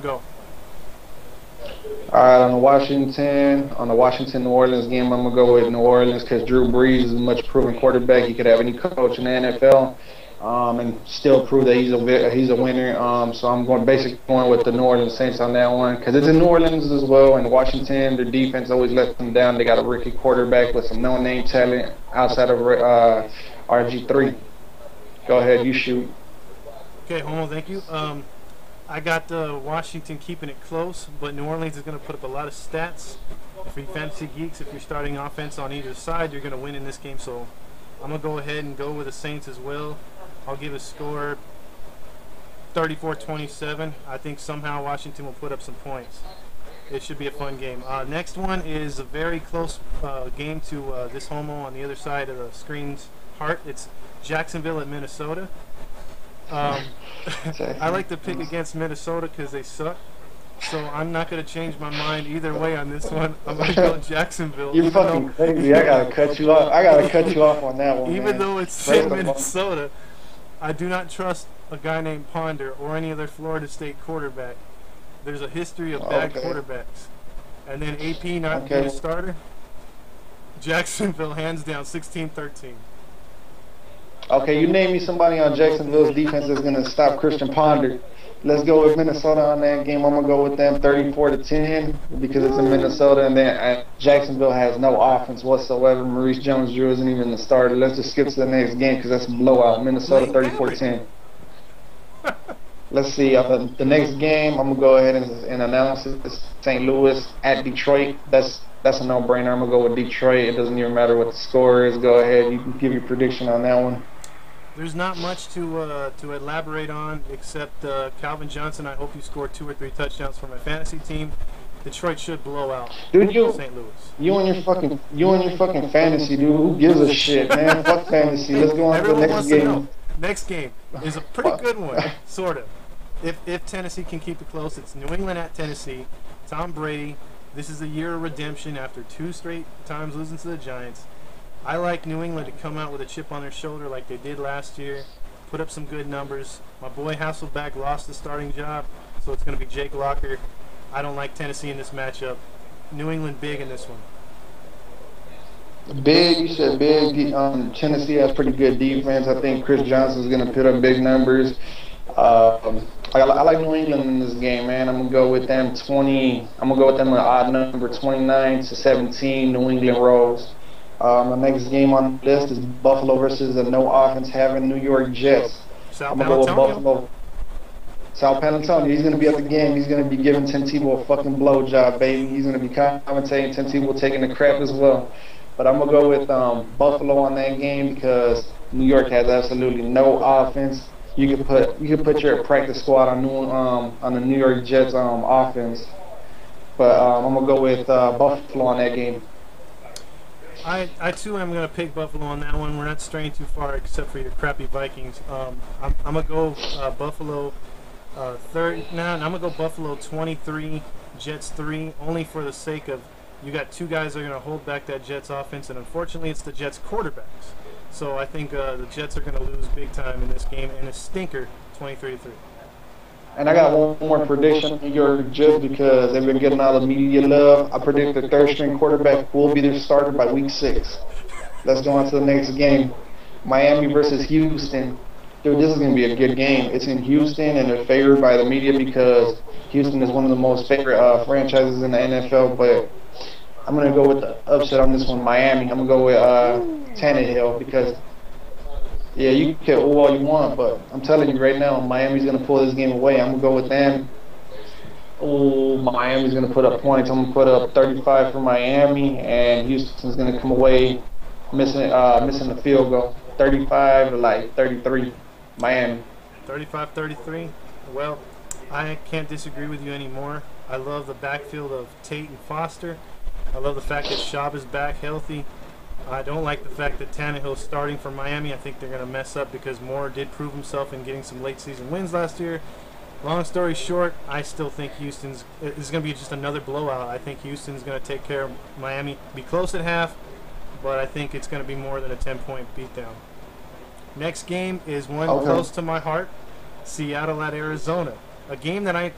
Go. All right, on the Washington New Orleans game, I'm gonna go with New Orleans because Drew Brees is a much proven quarterback. He could have any coach in the NFL, and still prove that he's a winner. So I'm going basically going with the New Orleans Saints on that one because it's in New Orleans as well, and Washington, their defense always lets them down. They got a rookie quarterback with some no-name talent outside of RG3. Go ahead, you shoot. Okay, Homo, thank you. I got Washington keeping it close, but New Orleans is going to put up a lot of stats. For you fantasy geeks, if you're starting offense on either side, you're going to win in this game. So I'm going to go ahead and go with the Saints as well. I'll give a score 34-27. I think somehow Washington will put up some points. It should be a fun game. Next one is a very close game to this Homo on the other side of the screen's heart. It's Jacksonville at Minnesota. I like to pick against Minnesota because they suck. So I'm not going to change my mind either way on this one. I'm going to go Jacksonville. You're fucking crazy. I gotta cut you off. I gotta cut you off on that one. Even man. though it's in Minnesota, I do not trust a guy named Ponder or any other Florida State quarterback. There's a history of bad quarterbacks. And then AP not being a starter. Jacksonville hands down 16-13. Okay, you name me somebody on Jacksonville's defense that's gonna stop Christian Ponder. Let's go with Minnesota on that game. I'm gonna go with them 34-10 because it's in Minnesota, and then Jacksonville has no offense whatsoever. Maurice Jones-Drew isn't even the starter. Let's just skip to the next game because that's a blowout. Minnesota 34-10. Let's see. The next game, I'm gonna go ahead and announce it. It's St. Louis at Detroit. That's a no-brainer. I'm gonna go with Detroit. It doesn't even matter what the score is. Go ahead. You can give your prediction on that one. There's not much to elaborate on except Calvin Johnson. I hope you score 2 or 3 touchdowns for my fantasy team. Detroit should blow out St. Louis. You and your fucking fantasy, dude. Who gives a shit, man? Fuck fantasy. Let's go on to the next game. Next game is a pretty good one, sort of. If Tennessee can keep it close, it's New England at Tennessee. Tom Brady. This is a year of redemption after 2 straight times losing to the Giants. I like New England to come out with a chip on their shoulder like they did last year, put up some good numbers. My boy Hasselbeck lost the starting job, so it's going to be Jake Locker. I don't like Tennessee in this matchup. New England big in this one. Big, you said big. Tennessee has pretty good defense. I think Chris Johnson's going to put up big numbers. I like New England in this game, man. I'm gonna go with them 20. I'm gonna go with them an odd number, 29-17. New England rolls. The next game on the list is Buffalo versus the no offense having New York Jets. I'm gonna go with Buffalo. Sal Panettone, he's gonna be at the game. He's gonna be giving Tim Tebow a fucking blowjob, baby. He's gonna be commentating. Tim Tebow taking the crap as well. But I'm gonna go with Buffalo on that game because New York has absolutely no offense. You could put your practice squad on the New York Jets offense, but I'm gonna go with Buffalo on that game. I too am gonna pick Buffalo on that one. We're not straying too far, except for your crappy Vikings. I'm gonna go Buffalo I'm gonna go Buffalo 23, Jets 3, only for the sake of you got 2 guys that are gonna hold back that Jets offense, and unfortunately it's the Jets quarterbacks. So I think the Jets are going to lose big time in this game, and a stinker, 23-3. And I got one more prediction for your Jets because they've been getting all the media love. I predict the 3rd-string quarterback will be their starter by week 6. Let's go on to the next game. Miami versus Houston. Dude, this is going to be a good game. It's in Houston, and they're favored by the media because Houston is one of the most favorite franchises in the NFL, but I'm going to go with the upset on this one, Miami. I'm going to go with Tannehill because, yeah, you can all you want, but I'm telling you right now, Miami's going to pull this game away. I'm going to go with them. Oh, Miami's going to put up points. I'm going to put up 35 for Miami, and Houston's going to come away missing the field goal. 35 to like 33, Miami. 35-33. Well, I can't disagree with you anymore. I love the backfield of Tate and Foster. I love the fact that Schaub is back healthy. I don't like the fact that Tannehill's starting for Miami. I think they're going to mess up because Moore did prove himself in getting some late season wins last year. Long story short, I still think Houston's is going to be just another blowout. I think Houston's going to take care of Miami, be close at half, but I think it's going to be more than a 10-point beatdown. Next game is one close to my heart, Seattle at Arizona. A game that I